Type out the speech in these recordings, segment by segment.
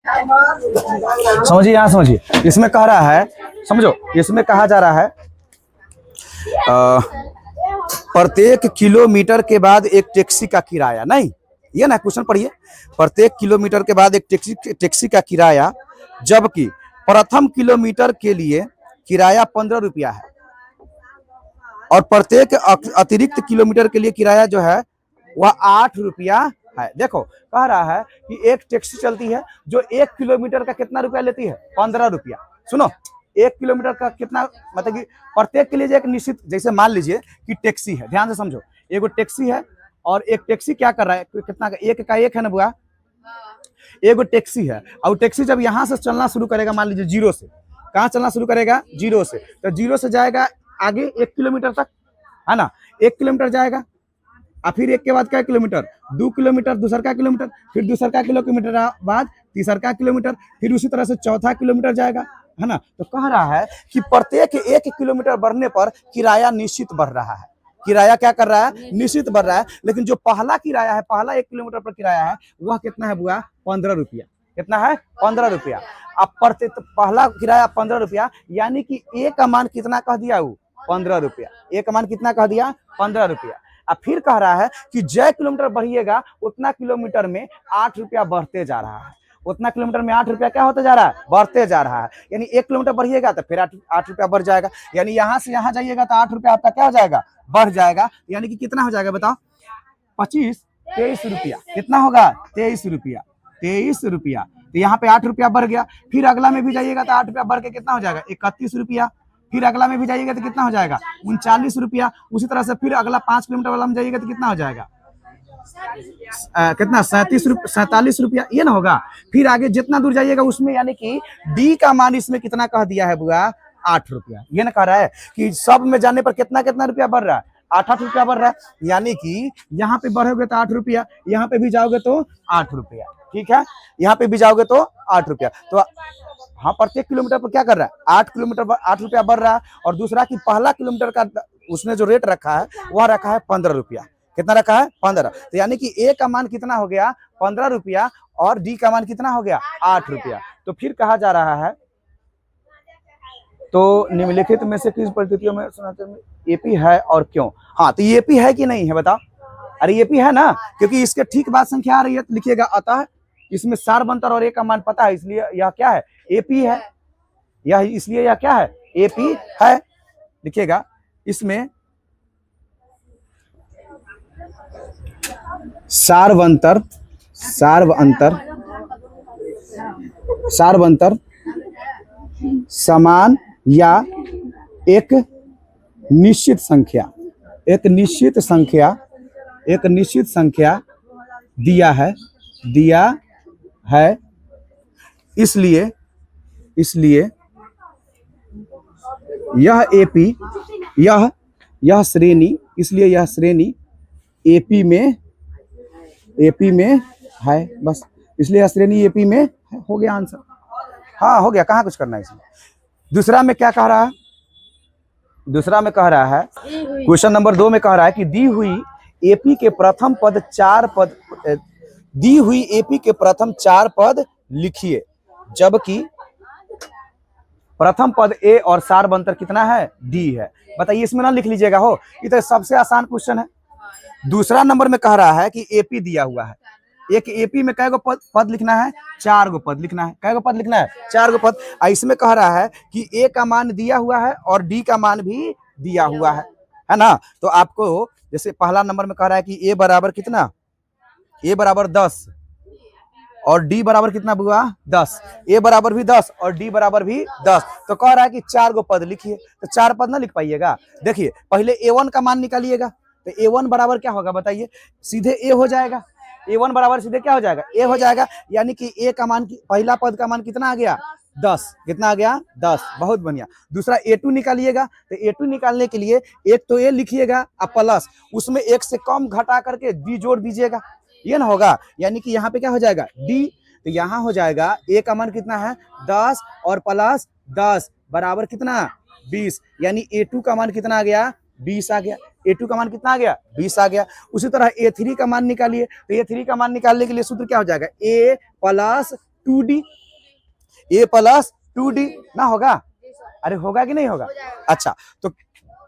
समझिए, यहाँ समझिए, इसमें कह रहा है, समझो, इसमें कहा जा रहा है प्रत्येक किलोमीटर के बाद एक टैक्सी का किराया, नहीं ये ना क्वेश्चन पढ़िए, प्रत्येक किलोमीटर के बाद एक टैक्सी का किराया, जबकि प्रथम किलोमीटर के लिए किराया 15 रुपया है और प्रत्येक अतिरिक्त किलोमीटर के लिए किराया जो है वह 8 रुपया है। देखो कह रहा है कि एक टैक्सी चलती है जो 1 किलोमीटर का कितना रुपया लेती है, 15 रुपया। सुनो, 1 किलोमीटर का कितना, मतलब कि प्रत्येक के लिए एक निश्चित, जैसे मान लीजिए कि टैक्सी है, ध्यान से समझो, एगो टैक्सी है और एक टैक्सी क्या कर रहा है, कितना का, एक का एक है ना बुआ, एगो टैक्सी है और टैक्सी जब यहाँ से चलना शुरू करेगा, मान लीजिए जीरो से, कहाँ चलना शुरू करेगा, जीरो से, तो जीरो से जाएगा आगे 1 किलोमीटर तक, है ना, 1 किलोमीटर जाएगा और फिर 1 के बाद क्या किलोमीटर, 2 किलोमीटर, दूसर का किलोमीटर, फिर दूसर का किलोमीटर बाद तीसर का किलोमीटर, फिर उसी तरह से चौथा किलोमीटर जाएगा, है ना। तो कह रहा है कि प्रत्येक 1 किलोमीटर बढ़ने पर किराया निश्चित बढ़ रहा है, किराया क्या कर रहा है, निश्चित बढ़ रहा है। लेकिन जो पहला किराया है, पहला 1 किलोमीटर पर किराया है, वह कितना है बुआ, 15 रुपया। कितना है, 15 रुपया। अब पहला किराया 15 रुपया, यानी कि ए का मान कितना कह दिया, वो 15 रुपया, ए का मान कितना कह दिया, 15 रुपया। अब फिर कह रहा है कि जय किलोमीटर बढ़िएगा उतना किलोमीटर में 8 रुपया बढ़ते जा रहा है, उतना किलोमीटर में 8 रुपया क्या होता जा रहा है, बढ़ते जा रहा है। यानी 1 किलोमीटर बढ़िएगा तो फिर 8 रुपया बढ़ जाएगा, यानी यहाँ से यहाँ जाइएगा तो 8 रुपया आपका क्या हो जाएगा, बढ़ जाएगा। यानी कि कितना हो जाएगा बताओ, 23 रुपया, कितना होगा, 23 रुपया, 23 रुपया। तो यहाँ पे 8 रुपया बढ़ गया, फिर अगला में भी जाइएगा तो 8 रुपया बढ़ के कितना हो जाएगा, 31 रुपया, फिर अगला में भी जाइएगा तो कितना हो जाएगा, 39 रुपया। उसी तरह से फिर अगला 5 किलोमीटर वाला में जाइएगा तो कितना हो जाएगा, कितना, 47 रुपया, ये ना होगा। फिर आगे जितना दूर जाइएगा उसमें, यानी कि डी का मान इसमें कितना कह दिया है बुआ, 8 रुपया। ये ना कह रहा है कि सब में जाने पर कितना कितना रुपया बढ़ रहा है, 8 रुपया बढ़ रहा है। यानी कि यहाँ पे बढ़ोगे तो 8 रुपया, यहाँ पे भी जाओगे तो 8 रुपया, ठीक है, यहाँ पे भी जाओगे तो 8 रुपया। तो हाँ, प्रत्येक किलोमीटर पर क्या कर रहा है, 8 किलोमीटर पर 8 रुपया बढ़ रहा है। और दूसरा कि पहला किलोमीटर का उसने जो रेट रखा है वह रखा है 15 रुपया। कितना रखा है, 15। तो यानी कि ए का मान कितना हो गया, 15 रुपया, और डी का मान कितना हो गया, 8 रुपया। तो फिर कहा जा रहा है, तो निम्नलिखित में से किस परिस्थितियों में एपी है और क्यों। हाँ, तो एपी है कि नहीं है बताओ, अरे एपी है ना, क्योंकि इसके ठीक बाद संख्या आ रही है, तो लिखिएगा अतः इसमें सार बंतर और ए का मान पता है, इसलिए यह क्या है, एपी है, यह इसलिए यह क्या है, एपी है। लिखिएगा इसमें सारवंतर समान या एक निश्चित संख्या दिया है, इसलिए यह एपी, यह श्रेणी, इसलिए यह श्रेणी एपी में है, बस इसलिए यह श्रेणी एपी में है। हो गया आंसर, हाँ हो गया, कहाँ कुछ करना है इसमें। दूसरा में क्या कह रहा है, दूसरा में कह रहा है, क्वेश्चन नंबर 2 में कह रहा है कि दी हुई एपी के प्रथम 4 पद लिखिए, जबकि प्रथम पद ए और सार बंतर कितना है, डी है। बताइए, इसमें ना लिख लीजिएगा, हो ये तो सबसे आसान क्वेश्चन है। दूसरा नंबर में कह रहा है कि एपी दिया हुआ है, एक एपी में कै गो पद लिखना है, 4 गो पद लिखना है। कै गो पद लिखना है, 4 गो पद। इसमें कह रहा है कि ए का मान दिया हुआ है और डी का मान भी दिया हुआ है ना। तो आपको जैसे पहला नंबर में कह रहा है कि ए बराबर कितना, ए बराबर 10 और डी बराबर कितना बुआ, 10, ए बराबर भी 10 और डी बराबर भी 10। तो कह रहा है कि 4 गो पद लिखिए, तो 4 पद ना लिख पाइएगा। देखिए पहले ए1 का मान निकालिएगा, तो ए1 बराबर क्या होगा बताइए, सीधे ए हो जाएगा, ए1 बराबर सीधे क्या हो जाएगा, ए हो जाएगा। यानी कि ए का मान, पहला पद का मान कितना आ गया, 10, कितना आ गया, 10, बहुत बढ़िया। दूसरा ए2 निकालिएगा, तो ए2 निकालने के लिए एक तो ए लिखिएगा और प्लस उसमें 1 से कम घटा करके डी जोड़ दीजिएगा, ये ना होगा। यानी कि यहाँ पे क्या हो जाएगा, डी, तो यहाँ हो जाएगा ए का मान कितना है, 10 और प्लस 10 बराबर कितना, 20। यानी ए2 का मान कितना आ गया, 20 आ गया। ए2 का मान कितना आ गया, 20 आ गया। उसी तरह ए3 का मान निकालिए, तो ए3 का मान निकालने के लिए सूत्र क्या हो जाएगा, ए plus 2d, a plus 2d ना होगा? अरे होगा कि नहीं होगा? अच्छा, तो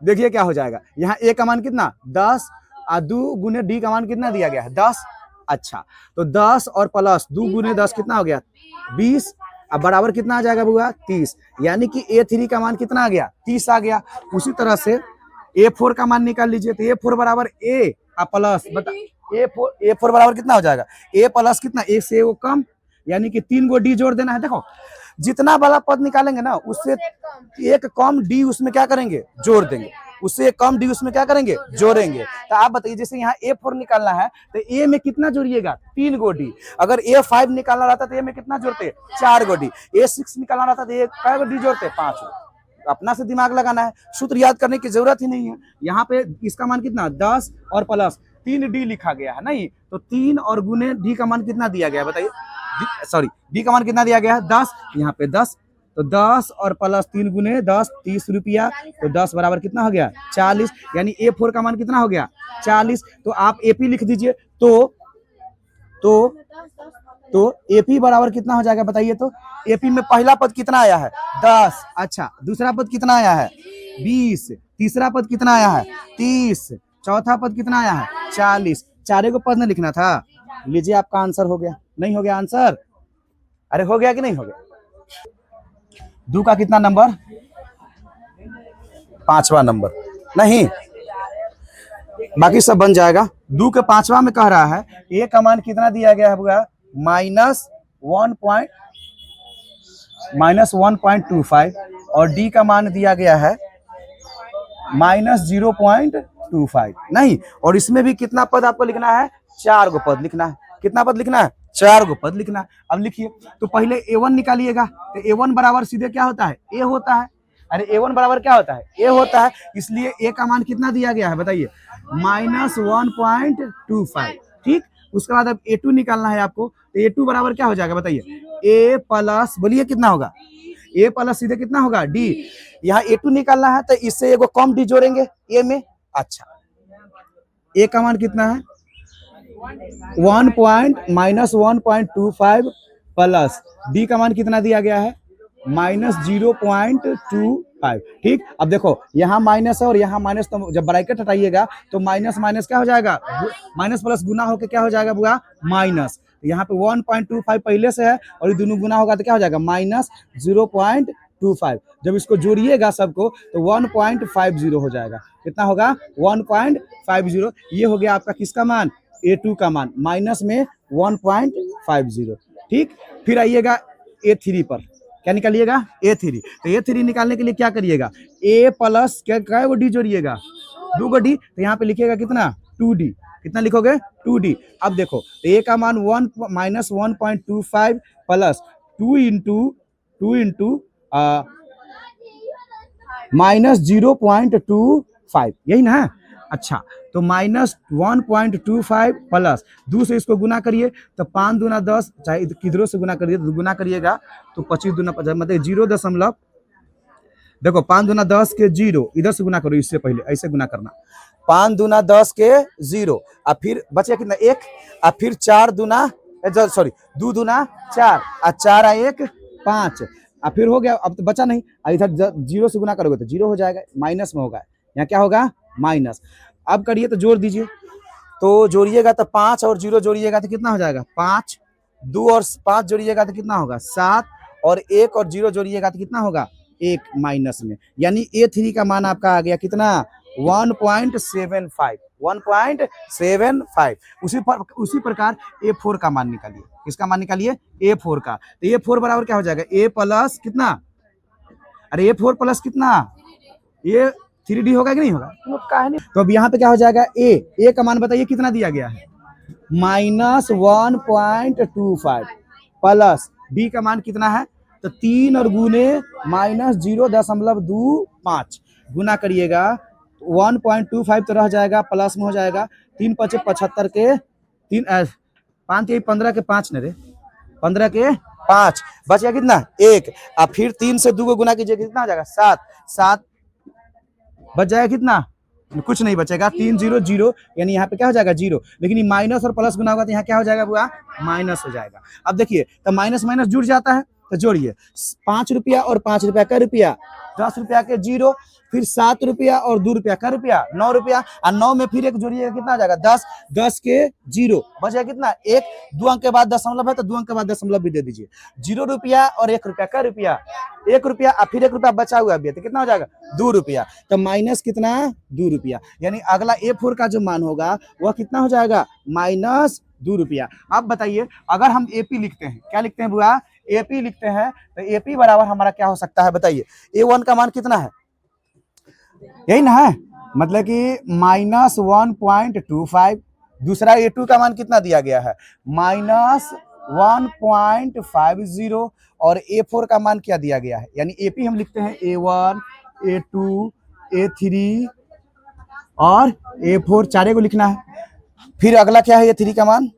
देखिए क्या हो जाएगा, यहाँ a का मान कितना 10 और 2 गुने d का मान कितना दिया गया है 10। अच्छा, तो 10 और प्लस 2 गुने 10 कितना हो गया 20, अब बराबर कितना आ जाएगा बुआ 30, यानी कि a3 का मान कितना आ गया 30 आ गया। उसी तरह से a4 का मान निकाल लीजिए, तो a4 बराबर a प्लस बता a4 बराबर कितना हो जाएगा a प्लस कितना, a से वो कम, यानी कि 3 गो d जोड़ देना है। देखो जितना बड़ा पद निकालेंगे ना उससे एक कम d उसमें क्या करेंगे जोड़ देंगे, उससे एक कम d उसमें क्या करेंगे जोड़ेंगे। तो आप बताइए जैसे यहाँ a4 निकालना है तो a में कितना जोड़िएगा 3 गो d, अगर a5 निकालना रहता तो a में कितना जोड़ते 4 गो d, a6 निकालना रहता तो कै गो d जोड़ते 5 गो। अपना से दिमाग लगाना है, सूत्र याद करने की जरूरत ही नहीं है। यहाँ पे इसका मान कितना 10 और प्लस 3d लिखा गया है नहीं, तो 3 और गुने d का मान कितना दिया गया है बताइए, सॉरी d का मान कितना दिया गया है 10, यहाँ पे 10, तो 10 और प्लस 3 गुने 10 30 रुपया, तो 10 बराबर कितना हो गया 40, यानी a4 का मान कितना हो गया 40। तो आप ap लिख दीजिए, तो AP बराबर कितना हो जाएगा बताइए, तो AP में पहला पद कितना आया है 10, अच्छा दूसरा पद कितना आया है 20, तीसरा पद कितना आया है 30, चौथा पद कितना आया है 40, चारे को पद में लिखना था। लीजिए आपका आंसर हो गया, नहीं हो गया आंसर, अरे हो गया कि नहीं हो गया। दो का कितना नंबर 5वां नंबर, नहीं बाकी सब बन जाएगा। दो के 5वां में कह रहा है ए का मान कितना दिया गया है बुआ -1.25 और डी का मान दिया गया है -0.25 नहीं, और इसमें भी कितना पद आपको लिखना है 4 गो पद लिखना है। कितना पद लिखना है 4 गो पद लिखना है। अब लिखिए, तो पहले a1 निकालिएगा, तो a1 बराबर सीधे क्या होता है a होता है, अरे a1 बराबर क्या होता है a होता है, इसलिए a का मान कितना दिया गया है बताइए -1.25, ठीक। उसके बाद अब a2 निकालना है आपको, तो a2 बराबर क्या हो जाएगा बताइए a प्लस, बोलिए कितना होगा a प्लस सीधे कितना होगा d, यहाँ a2 निकालना है तो इससे एगो कम d जोड़ेंगे a में। अच्छा a का मान कितना है -1.25 प्लस d का मान कितना दिया गया है -0.25, ठीक। अब देखो यहाँ माइनस है और यहाँ माइनस, तो जब ब्रैकेट हटाइएगा तो माइनस माइनस क्या हो जाएगा माइनस प्लस गुना होकर क्या हो जाएगा बुआ माइनस, यहाँ पे 1.25 पहले से है और ये दोनों गुना होगा तो क्या हो जाएगा -0.25। जब इसको जोड़िएगा सबको तो 1.50 हो जाएगा, कितना होगा 1.50। ये हो गया आपका किसका मान a2 का मान, माइनस में 1.50, ठीक। फिर आइएगा a3 पर, क्या निकालिएगा a3, तो a3 निकालने के लिए क्या करिएगा a प्लस क्या वो d जोड़िएगा 2 गो d, तो यहाँ पे लिखिएगा कितना 2d, कितना लिखोगे 2d। अब देखो तो a का मान -1.25 प्लस 2 इंटू -0.25, यही ना। अच्छा तो -1.25 प्लस 2 से इसको गुना करिए तो 5 दूना 10, चाहे किधरों से गुना करिए तो गुना करिएगा तो 25 दूना 50, मतलब 0 देखो 5 दूना 10 के 0, इधर से गुना करो, इससे पहले ऐसे गुना करना 5 दूना 10 के 0, और फिर बचे कितना 1, और फिर 4 दूना सॉरी 2 दूना 4 और 4 आ 1 5, और फिर हो गया। अब तो बचा नहीं, इधर 0 से गुना करोगे तो 0 हो जाएगा, माइनस में होगा, यहाँ क्या होगा माइनस। अब करिए तो जोड़ दीजिए, तो जोड़िएगा तो 5 और 0 जोड़िएगा तो कितना हो जाएगा 5, 2 और 5 जोड़िएगा तो कितना होगा 7, और 1 और 0 जोड़िएगा तो कितना होगा 1 माइनस में, यानी a3 का मान आपका आ गया कितना 1.75। उसी प्रकार a4 का मान निकालिए, किसका मान निकालिए a4 का, तो a4 बराबर क्या हो जाएगा a प्लस कितना, अरे a4 प्लस कितना ये 3d होगा कि नहीं होगा, तो अब यहाँ पे क्या हो जाएगा a का मान बताइए कितना दिया गया है -1.25 प्लस d का मान कितना है, तो 3 और गुने -0.25 गुना करिएगा 1.25 तो रह जाएगा, प्लस में हो जाएगा 3 × 5 = 75 के 3 5 के 15 के 5 न रे 15 के 5 बच गया कितना 1, और फिर 3 से 2 को गुना कीजिए कितना हो जाएगा 7 बच जाएगा कितना कुछ नहीं बचेगा, 3 0 0, यानी यहाँ पे क्या हो जाएगा 0, लेकिन ये माइनस और प्लस गुना होगा तो यहाँ क्या हो जाएगा बुआ, माइनस हो जाएगा। अब देखिए तो माइनस माइनस जुड़ जाता है, तो जोड़िए 5 रुपया और 5 रुपया का रुपया, 10 रुपया के 0, फिर 7 रुपया और 2 रुपया का रुपया, 9 रुपया, और 9 में फिर एक जोड़िएगा कितना आ जाएगा 10, 10 के 0 बचेगा कितना, एक, 2 अंक के बाद दशमलव है तो 2 अंक के बाद दशमलव भी दे दीजिए, 0 रुपया और 1 रुपया का रुपया, 1 रुपया और फिर 1 रुपया बचा हुआ भी है तो कितना हो जाएगा 2 रुपया, तो माइनस कितना 2 रुपया, यानी अगला A4 का जो मान होगा वह कितना हो जाएगा माइनस 2 रुपया। अब बताइए अगर हम AP लिखते हैं, क्या लिखते हैं बुआ, AP लिखते हैं तो AP बराबर हमारा क्या हो सकता है बताइए, A1 का मान कितना है, यही ना है, मतलब कि -1.25, दूसरा A2 का मान कितना दिया गया है -1.50, और A4 का मान क्या दिया गया है, यानी AP हम लिखते हैं A1 A2 A3 और A4, चारे को लिखना है। फिर अगला क्या है A3 का मान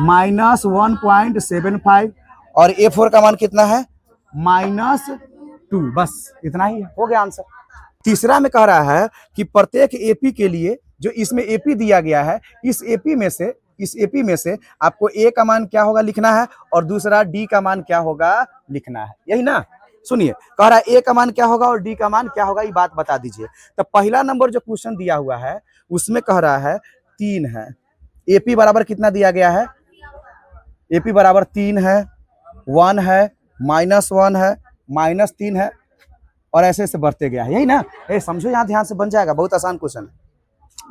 -1.75, और A4 का मान कितना है -2, बस इतना ही हो गया आंसर। तीसरा में कह रहा है कि प्रत्येक AP के लिए जो इसमें AP दिया गया है, इस AP में से आपको A का मान क्या होगा लिखना है और दूसरा D का मान क्या होगा लिखना है, यही ना। सुनिए कह रहा है A का मान क्या होगा और D का मान क्या होगा, ये बात बता दीजिए। तो पहला नंबर जो क्वेश्चन दिया हुआ है उसमें कह रहा है 3 है, AP बराबर कितना दिया गया है, AP बराबर 3 है, 1 है, -1 है, -3 है, और ऐसे ऐसे बढ़ते गया है, यही ना। समझो यहाँ ध्यान से, बन जाएगा, बहुत आसान क्वेश्चन है।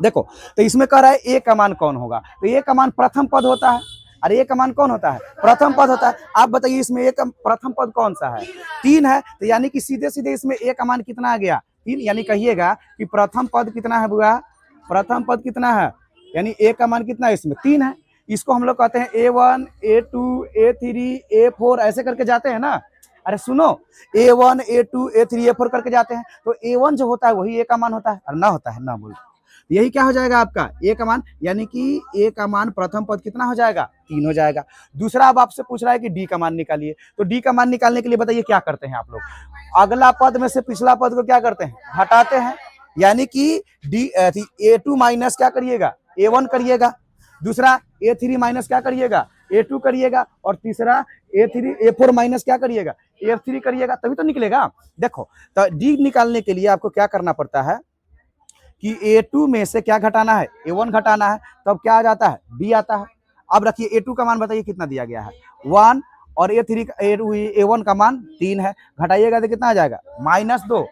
देखो तो इसमें कह रहा है A का मान कौन होगा, तो A का मान प्रथम पद होता है, अरे A का मान कौन होता है, प्रथम पद होता है। आप बताइए इसमें A का प्रथम पद कौन सा है, 3 है, तो यानी कि सीधे सीधे इसमें A का मान कितना आ गया 3, यानी कहिएगा कि प्रथम पद कितना है बुआ, प्रथम पद कितना है, यानी A का मान कितना है इसमें 3 है। इसको हम लोग कहते हैं A1 A2 A3 A4 ऐसे करके जाते हैं ना। अरे सुनो, A1 A2 A3 A4 करके जाते हैं, तो A1 जो होता है वही A का मान होता है, और ना होता है ना बोल, यही क्या हो जाएगा आपका A का मान, यानी कि A का मान प्रथम पद कितना हो जाएगा 3 हो जाएगा। दूसरा अब आपसे पूछ रहा है कि D का मान निकालिए, तो D का मान निकालने के लिए बताइए क्या करते हैं आप लोग, अगला पद में से पिछला पद को क्या करते हैं हटाते हैं, यानी कि A2 माइनस क्या करिएगा A1 करिएगा, दूसरा A3 माइनस क्या करिएगा A2 करिएगा, और तीसरा A4 माइनस क्या करिएगा A3 करिएगा, तभी तो निकलेगा। देखो तो D निकालने के लिए आपको क्या करना पड़ता है कि A2 में से क्या घटाना है A1 घटाना है, तब तो क्या आ जाता है D आता है। अब रखिए A2 का मान बताइए कितना दिया गया है 1, और A1 का मान 3 है, घटाइएगा तो कितना आ जाएगा -2।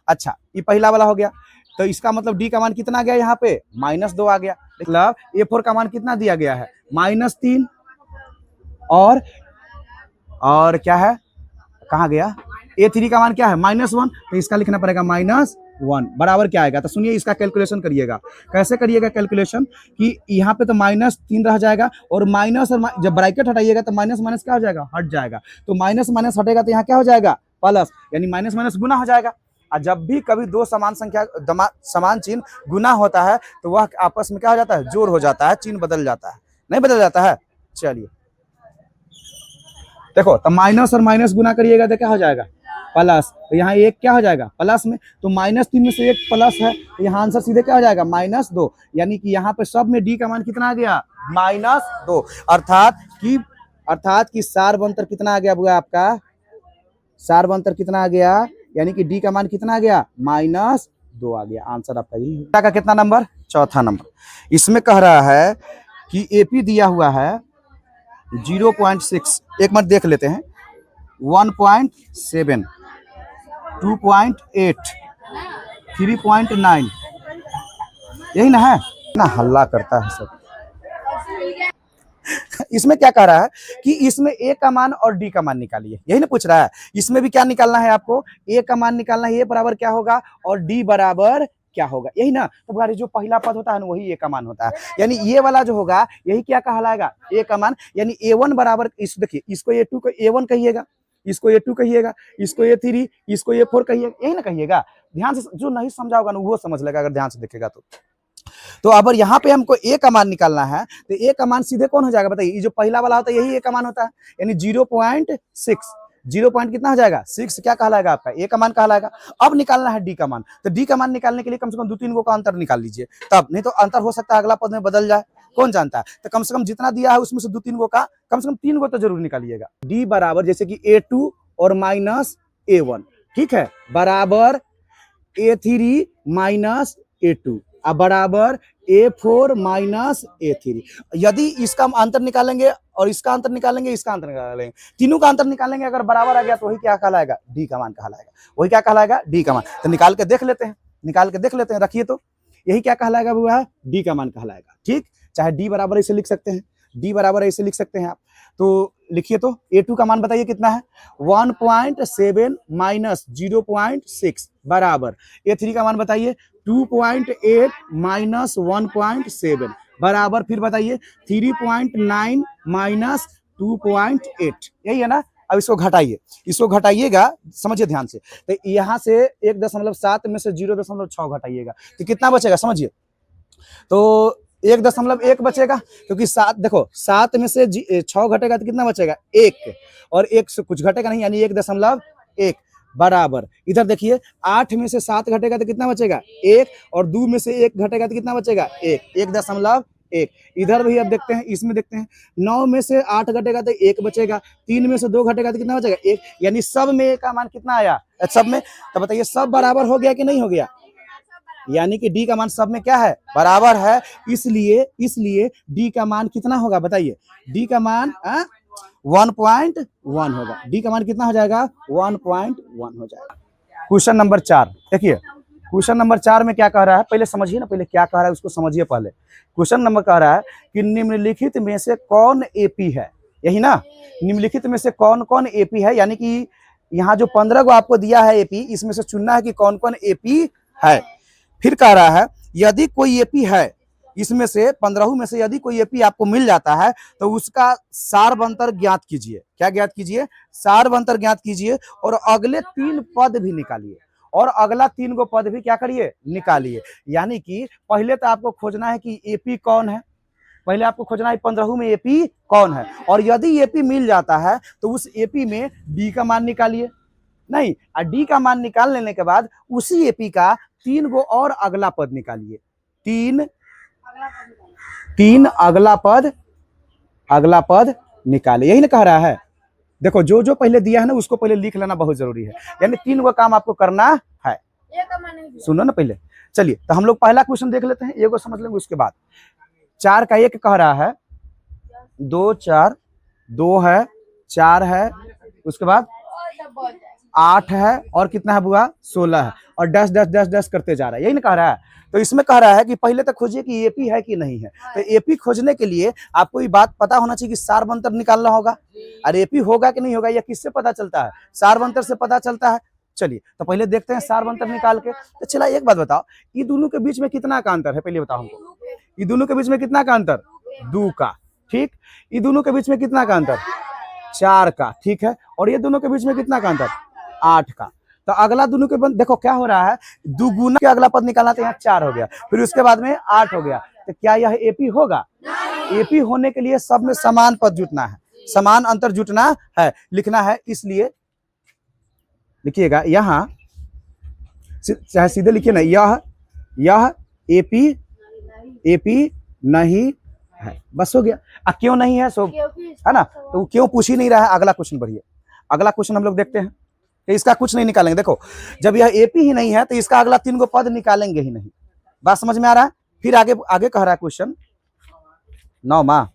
अच्छा ये पहला वाला हो गया, तो इसका मतलब D का मान कितना आ गया यहाँ पे -2 आ गया, मतलब A4 का मान कितना दिया गया है -3, और क्या है कहाँ गया A3 का मान क्या है -1, तो इसका लिखना पड़ेगा -1 बराबर क्या आएगा, तो सुनिए इसका कैलकुलेशन करिएगा। कैसे करिएगा कैलकुलेशन, कि यहाँ पे तो -3 रह जाएगा, और माइनस और जब ब्रैकेट हटाइएगा तो माइनस माइनस क्या हो जाएगा हट जाएगा, तो माइनस माइनस हटेगा तो यहाँ क्या हो जाएगा प्लस, यानी माइनस माइनस गुना हो जाएगा। और जब भी कभी दो समान संख्या समान चिन्ह गुना होता है तो वह आपस में क्या हो जाता है जोड़ हो जाता है, चिन्ह बदल जाता है, नहीं बदल जाता है। चलिए देखो तो माइनस और माइनस गुना करिएगा तो क्या हो जाएगा प्लस, तो यहाँ एक क्या हो जाएगा प्लस में, तो -3 में से एक प्लस है, तो यहाँ आंसर सीधे क्या हो जाएगा -2, यानी कि यहाँ पे सब में D का मान कितना आ गया -2, अर्थात कि सारवंतर कितना आ गया बुआ आपका, सारवंतर कितना आ गया, यानी कि D का मान कितना आ गया -2 आ गया। आंसर आपका यही का कितना नंबर, चौथा नंबर। इसमें कह रहा है कि AP दिया हुआ है 0.6, एक मिनट देख लेते हैं, 1.7 2.8 3.9, यही ना है ना, हल्ला करता है सब। इसमें क्या कह रहा है कि इसमें A का मान और D का मान निकालिए, यही ना पूछ रहा है। इसमें भी क्या निकालना है आपको, A का मान निकालना है, A बराबर क्या होगा और D बराबर क्या होगा, यही ना। तो भाई जो पहला पद होता है ना वही A का मान होता है, यानी ये वाला जो होगा यही क्या कहलाएगा A का मान, यानी A1 बराबर, इस देखिए इसको A2 को A1 कहिएगा, इसको A2 कहिएगा, इसको A3, इसको A4 कहिएगा, यही ना कहिएगा। ध्यान से, जो नहीं समझा होगा ना वो समझ लेगा अगर ध्यान से देखेगा तो अब यहाँ पे हमको A का मान निकालना है, तो A का मान सीधे कौन हो जाएगा बताइए, ये जो पहला वाला होता है यही A का मान होता है, यानी 0.6, जीरो पॉइंट कितना हो जाएगा 6 क्या कहलाएगा आपका ए का मान कहलाएगा। अब निकालना है डी का मान, तो डी का मान निकालने के लिए कम से कम 2-3 गो का अंतर निकाल लीजिए, तब नहीं तो अंतर हो सकता है अगला पद में बदल जाए, कौन जानता है। तो कम से कम जितना दिया है उसमें से 2-3 गो का कम से कम 3 गो तो जरूर निकालिएगा। डी बराबर जैसे कि A2 और माइनस A1, ठीक है, बराबर A3 माइनस A2 अब बराबर A4 माइनस A3। यदि इसका अंतर निकालेंगे और इसका अंतर निकालेंगे, इसका अंतर निकालेंगे, तीनों का अंतर निकालेंगे, अगर बराबर आ गया तो वही क्या कहलाएगा, डी का मान कहलाएगा। वही क्या कहलाएगा, डी का मान। तो निकाल के देख लेते हैं, निकाल के देख लेते हैं, रखिए तो यही क्या कहलाएगा बुआ, डी का मान कहलाएगा। ठीक, चाहे डी बराबर ऐसे लिख सकते हैं, डी बराबर ऐसे लिख सकते हैं आप। तो लिखिए तो A2 का मान बताइए कितना है, 1.7 माइनस 0.6 बराबर A3 का मान बताइए 2.8 माइनस 1.7 बराबर, फिर बताइए 3.9 माइनस 2.8, यही है ना। अब इसको घटाइए, इसको घटाइएगा, समझिए ध्यान से, तो यहाँ से 1.7 में से 0.6 घटाइएगा तो कितना बचेगा समझिए, तो 1.1 बचेगा, क्योंकि 7 देखो 7 में से 6 घटेगा तो कितना बचेगा 1, और 1 से कुछ घटेगा नहीं, यानी 1.1 बराबर। इधर देखिए 8 में से 7 घटेगा तो कितना बचेगा 1, और 2 में से 1 घटेगा तो कितना बचेगा 1.1। इधर भी अब देखते हैं, इसमें देखते हैं 9 में से 8 घटेगा तो 1 बचेगा, 3 में से 2 घटेगा तो कितना बचेगा 1, यानी सब में का मान कितना आया सब में। तो बताइए सब बराबर हो गया कि नहीं हो गया, यानी कि डी का मान सब में क्या है, बराबर है। इसलिए डी का मान कितना होगा बताइए, डी का मान 1.1 होगा। डी का मान कितना हो जाएगा 1.1 हो जाएगा। क्वेश्चन नंबर 4 देखिए, क्वेश्चन नंबर 4 में क्या कह रहा है, पहले समझिए ना, पहले क्या कह रहा है उसको समझिए पहले। क्वेश्चन नंबर कह रहा है कि निम्नलिखित में से कौन एपी है, यही ना, निम्नलिखित में से कौन कौन एपी है, यानी कि यहाँ जो 15 को आपको दिया है एपी, इसमें से चुनना है कि कौन कौन एपी है। फिर कह रहा है यदि कोई एपी है, इसमें से 15 में से यदि कोई एपी आपको मिल जाता है तो उसका सारवंतर ज्ञात कीजिए। क्या ज्ञात कीजिए, सारवंतर ज्ञात कीजिए, और अगले 3 पद भी निकालिए, और अगला 3 गो पद भी क्या करिए निकालिए। यानी कि पहले तो आपको खोजना है कि एपी कौन है, पहले आपको खोजना है 15 में एपी कौन है, और यदि एपी मिल जाता है तो उस एपी में डी का मान निकालिए, नहीं, डी का मान निकाल लेने के बाद उसी एपी का 3 गो और अगला पद निकालिए, 3 अगला पद निकालिए, यही ना कह रहा है। देखो जो जो पहले दिया है ना उसको पहले लिख लेना बहुत जरूरी है, यानी 3 गो काम आपको करना है। सुनो ना पहले, चलिए तो हम लोग पहला क्वेश्चन देख लेते हैं, एगो समझ लेंगे, उसके बाद 4 का 1 कह रहा है, 2 4 2 है, 4 है, उसके बाद 8 है, और कितना है बुआ 16 है, और डैश डैश डैश डैश करते जा रहा है, यही ना कह रहा है। तो इसमें कह रहा है कि पहले तो खोजिए कि एपी है कि नहीं है। तो एपी खोजने के लिए आपको ये बात पता होना चाहिए कि सारवंतर निकालना होगा, और एपी होगा कि नहीं होगा यह किससे पता चलता है, सारवंतर से पता चलता है। चलिए तो पहले देखते हैं सारवंतर निकाल के। तो चला एक बात बताओ, ये दोनों के बीच में कितना का अंतर है, पहले बताओ हमको, ये दोनों के बीच में कितना का अंतर 2 का, ठीक, ये दोनों के बीच में कितना का अंतर 4 का, ठीक है, और ये दोनों के बीच में कितना का अंतर 8 का। तो अगला दोनों के बंद देखो क्या हो रहा है, दुगुना के अगला पद निकालना, तो यहाँ 4 हो गया, फिर उसके बाद में 8 हो गया, तो क्या यह एपी होगा, एपी होने के लिए सब में समान पद जुटना है, समान अंतर जुटना है, लिखना है। इसलिए लिखिएगा यहाँ, चाहे सीधे लिखिए ना, यह एपी नहीं है, बस हो गया। क्यों नहीं है, सो है ना, तो क्यों पूछ ही नहीं रहा है। अगला क्वेश्चन बढ़िए, अगला क्वेश्चन हम लोग देखते हैं। तो इसका कुछ नहीं निकालेंगे, देखो जब यह एपी ही नहीं है तो इसका अगला 3 गो पद निकालेंगे ही नहीं, बात समझ में आ रहा है। फिर आगे कह रहा है क्वेश्चन 9 माँ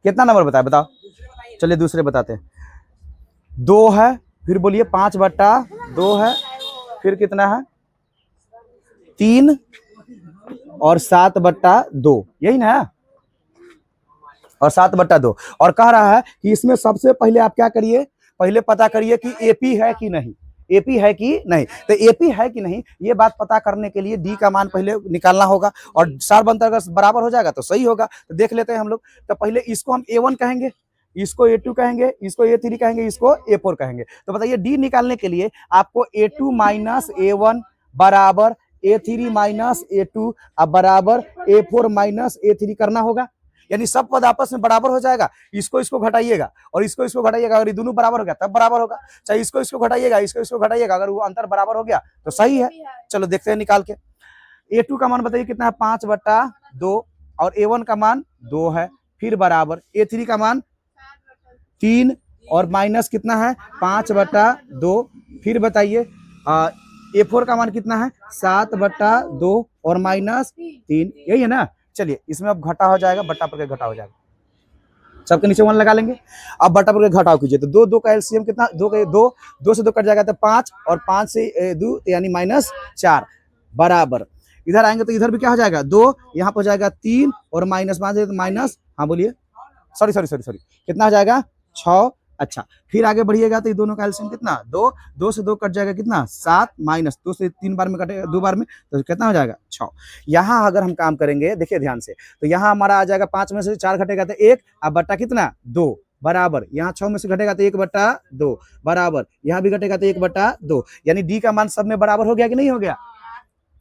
कितना नंबर बताओ, चलिए दूसरे बताते हैं। 2 है, फिर बोलिए 5/2 है, फिर कितना है 3 और 7/2, यही ना, और 7/2, और कह रहा है कि इसमें सबसे पहले आप क्या करिए, पहले पता करिए कि एपी है कि नहीं, एपी है कि नहीं। तो एपी है कि नहीं ये बात पता करने के लिए डी का मान पहले निकालना होगा, और सारवंतर अगर बराबर हो जाएगा तो सही होगा। तो देख लेते हैं हम लोग। तो पहले इसको हम A1 कहेंगे, इसको A2 कहेंगे, इसको A3 कहेंगे, इसको A4 कहेंगे। तो बताइए डी निकालने के लिए आपको A2 माइनस A1 बराबर A3 माइनस A2 अब बराबर A4 माइनस A3 करना होगा। यानी सब पद आपस में बराबर हो जाएगा। इसको इसको घटाइएगा और इसको इसको घटाइएगा, अगर ये दोनों बराबर हो गया तब बराबर होगा। चाहे इसको इसको घटाइएगा, इसको इसको घटाइएगा, अगर वो अंतर बराबर हो गया तो सही है। चलो देखते हैं निकाल के। A2 का मान बताइए कितना है, 5/2 और A1 का मान 2 है, फिर बराबर A3 का मान 3 और माइनस कितना है 5/2, फिर बताइए A4 का मान कितना है 7/2 और माइनस 3, यही है ना। चलिए इसमें अब घटा हो जाएगा, बट्टा पर घटा हो जाएगा, सबके नीचे 1 लगा लेंगे। अब बट्टा पर घटाव कीजिए तो 2 का एलसीएम कितना, 2 से 2 कट जाएगा तो 5 और 5 से 2 यानी -4 बराबर। इधर आएंगे तो इधर भी क्या हो जाएगा 2, यहाँ पर हो जाएगा 3 और -5 तो माइनस, हाँ बोलिए, सॉरी कितना हो जाएगा 6। अच्छा फिर आगे बढ़िएगा तो ये दोनों का एलसीएम कितना 2 से 2 कट जाएगा कितना 7, माइनस 2 से 3 बार में कटेगा 2 बार में तो कितना हो जाएगा 6। यहाँ अगर हम काम करेंगे देखिए ध्यान से, तो यहाँ हमारा आ जाएगा 5 में से 4 घटेगा तो 1, अब बट्टा कितना 2 बराबर, यहाँ 6 में से घटेगा तो 1/2 बराबर, यहाँ भी घटेगा तो 1/2, यानी डी का मान सब में बराबर हो गया कि नहीं हो गया,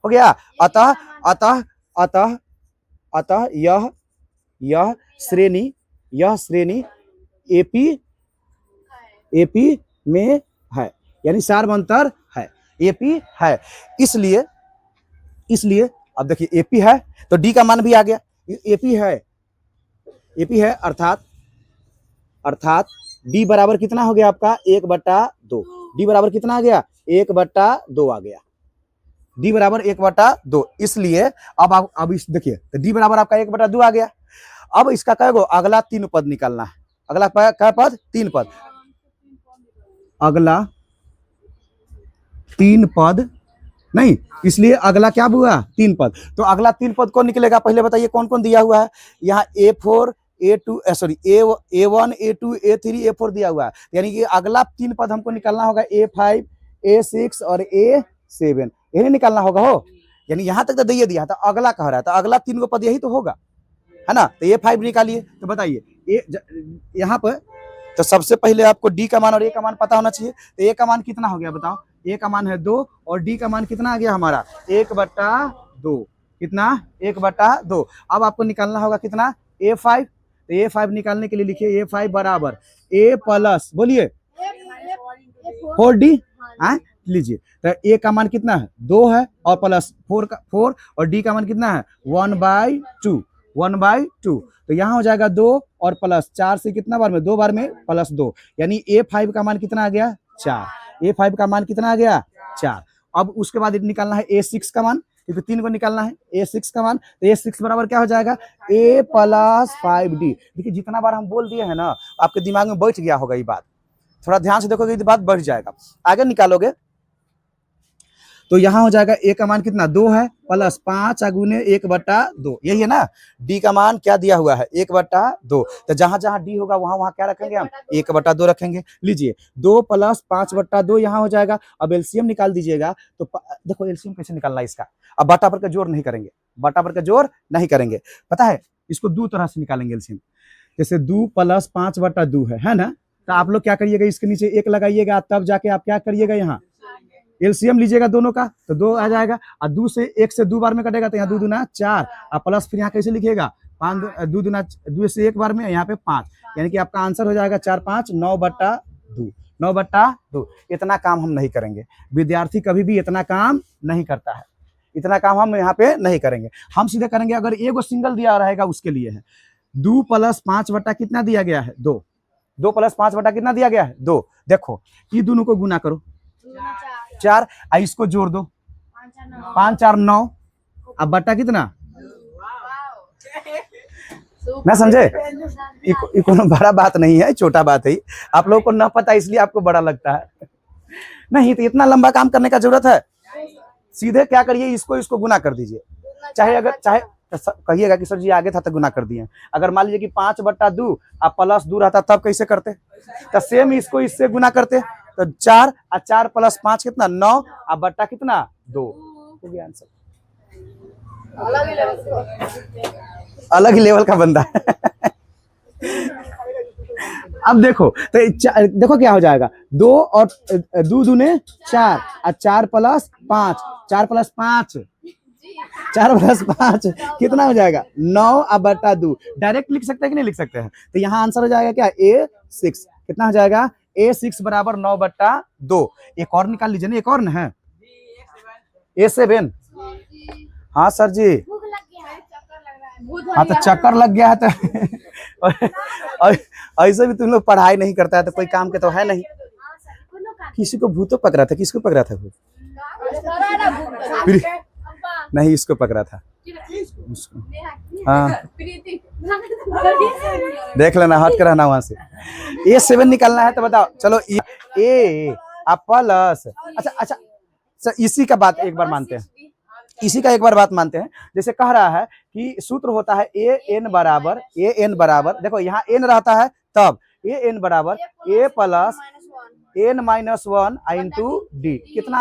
हो गया। अतः अतः अतः अतः यह श्रेणी एपी में है, यानी सार्वंतर है, एपी है। इसलिए अब देखिए एपी है तो डी का मान भी आ गया, एपी है अर्थात डी बराबर कितना हो गया आपका 1/2, डी बराबर कितना आ गया 1/2 आ गया, डी बराबर 1/2। इसलिए अब इस देखिए तो डी बराबर आपका 1/2 आ गया। अब इसका क्या गो अगला 3 पद निकालना है, अगला क्या पद 3 पद, अगला 3 पद नहीं, इसलिए अगला क्या हुआ 3 पद। तो अगला 3 पद कौन निकलेगा पहले बताइए, कौन कौन दिया हुआ है, यहाँ A4 A2 sorry A1 A2 A3 A4 दिया हुआ है, यानी कि अगला 3 पद हमको निकालना होगा A5 A6 और A7, यही निकालना होगा हो, यानी यहाँ तक तो दिए दिया था, अगला कह रहा है तो अगला 3 पद यही तो होगा, है ना। तो A5 निकालिए, तो बताइए यहाँ पर तो सबसे पहले आपको डी का मान और ए का मान पता होना चाहिए। तो ए का मान कितना हो गया बताओ, ए का मान है 2 और डी का मान कितना आ गया हमारा 1/2, कितना 1/2। अब आपको निकालना होगा कितना A5, तो A5 निकालने के लिए लिखिए A5 बराबर A प्लस बोलिए 4D, लीजिए तो ए का मान कितना है 2 है और प्लस 4 और डी का मान कितना है 1/2, तो यहाँ हो जाएगा 2 और प्लस 4 से कितना बार में 2 बार में प्लस 2, यानी A5 का मान कितना आ गया 4, A5 का मान कितना आ गया 4। अब उसके बाद निकालना है A6 का मान, क्योंकि 3 को निकालना है A6 का मान, तो A6 बराबर क्या हो जाएगा A प्लस 5D। देखिए जितना बार हम बोल दिए हैं ना आपके दिमाग में बैठ गया होगा ये बात, थोड़ा ध्यान से देखोगे ये बात बढ़ जाएगा। आगे निकालोगे तो यहाँ हो जाएगा ए का मान कितना 2 है प्लस 5 गुने 1/2, यही है ना। डी का मान क्या दिया हुआ है 1/2, तो जहां जहां डी होगा वहां वहां क्या रखेंगे हम 1/2 रखेंगे। लीजिए 2 प्लस 5/2 यहाँ हो जाएगा। अब एलसीएम निकाल दीजिएगा, तो देखो एलसीएम कैसे निकालना है इसका, अब बटा पर का जोड़ नहीं करेंगे, बटा पर का जोड़ नहीं करेंगे, पता है इसको 2 तरह से निकालेंगे एलसीएम। जैसे 2 प्लस 5/2 है ना, तो आप लोग क्या करिएगा इसके नीचे 1 लगाइएगा, तब जाके आप क्या करिएगा यहाँ एलसीएम लीजिएगा दोनों का, तो 2 आ जाएगा और 2 से 1 से 2 बार में कटेगा तो यहाँ 2 दूना 4 और प्लस फिर यहाँ कैसे लिखिएगा 5 2 दूना 2 से 1 बार में यहाँ पे 5, यानी कि आपका आंसर हो जाएगा 4 5 9/2। इतना काम हम नहीं करेंगे, विद्यार्थी कभी भी इतना काम नहीं करता है, इतना काम हम यहाँ पे नहीं करेंगे। हम सीधे करेंगे अगर एगो सिंगल दिया रहेगा उसके लिए है 2 प्लस 5 बटा कितना दिया गया है 2, 2 प्लस 5 बटा कितना दिया गया है 2। देखो ये दोनों को गुना करो 4, इसको जोड़ दो 5 4 9, अब बटा कितना ना समझे, ये कोनो बड़ा बात नहीं है, छोटा बात है, आप लोगों को ना पता इसलिए आपको बड़ा लगता है, नहीं तो इतना लंबा काम करने का जरूरत है। सीधे क्या करिए इसको गुना कर दीजिए, चाहे कहिएगा कि सर जी आगे था तो गुना कर दिए, अगर मान लीजिए कि 5/2 अब प्लस 2 रहता तब कैसे करते, तो सेम इसको इससे गुना करते, तो 4 और 4 प्लस 5 कितना 9 और बट्टा कितना 2, हो गया आंसर। अलग ही लेवल का बंदा अब देखो तो देखो क्या हो जाएगा 2 और 2 दूने 4 और 4 प्लस 5 4 प्लस 5 4+5 कितना हो जाएगा 9/2। डायरेक्ट लिख सकते हैं कि नहीं लिख सकते हैं? तो यहाँ आंसर हो जाएगा क्या A6। कितना हो जाएगा A6 बराबर 9/2। एक और निकाल लीजिए ना, एक और ना है A7। हाँ सर जी, हाँ तो चक्कर लग गया है तो ऐसे भी तुम लोग पढ़ाई नहीं करता है तो कोई काम के तो है नहीं। किसी को भूत पकड़ा था, किसको पकड़ा था भूत? नहीं, इसको पकड़ा था उसको। हाँ देख लेना, हट कर रहना वहां से। A7 निकालना है तो बताओ। चलो A प्लस, अच्छा सर इसी का बात एक बार मानते हैं, इसी का एक बार बात मानते हैं। जैसे कह रहा है कि सूत्र होता है AN बराबर देखो यहाँ N रहता है तब AN बराबर A plus N-1 into D. कितना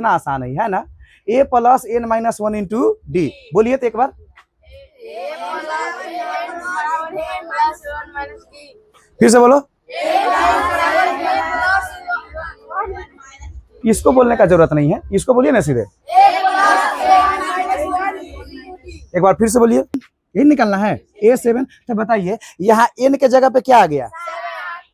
आसान है ना? A plus N-1 into D. बोलिए तो एक बार, फिर से बोलो। इसको बोलने का जरूरत नहीं है, इसको बोलिए ना सीधे। एक बार फिर से बोलिए। ये निकालना है A7। तो बताइए यहाँ N के जगह पे क्या आ गया?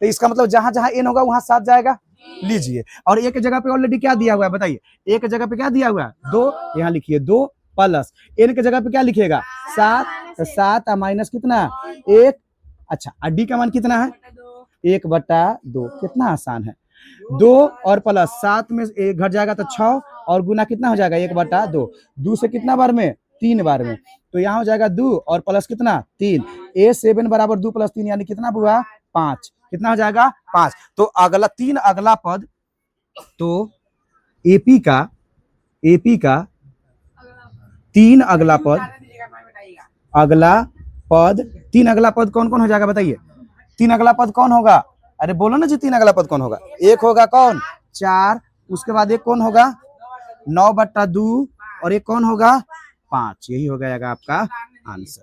तो इसका मतलब जहां जहां N होगा वहां 7 जाएगा। लीजिए, और A के जगह पे ऑलरेडी क्या दिया हुआ है बताइए? A के जगह पे क्या दिया हुआ है 2, यहाँ लिखिए 2 प्लस N के जगह पे क्या लिखिएगा 7, तो 7 माइनस कितना 1। अच्छा, D का मान कितना है 1/2। कितना आसान है। 2 और प्लस 7 में 1 घट जाएगा तो 6 और गुना कितना हो जाएगा 1/2। 2 से कितना बार में 3 बार में, तो यहाँ हो जाएगा 2 और प्लस कितना 3। A7 बराबर 2 + 3 यानी कितना हुआ 5। कितना हो जाएगा 5। तो अगला 3 अगला पद, तो AP का 3 अगला पद, तीन अगला पद कौन कौन हो जाएगा बताइए? 3 अगला पद कौन होगा? अरे बोलो ना जी, 3 अगला पद कौन होगा? एक होगा कौन 4, उसके बाद एक कौन होगा 9/2 और एक कौन होगा 5। यही हो जाएगा आपका आंसर।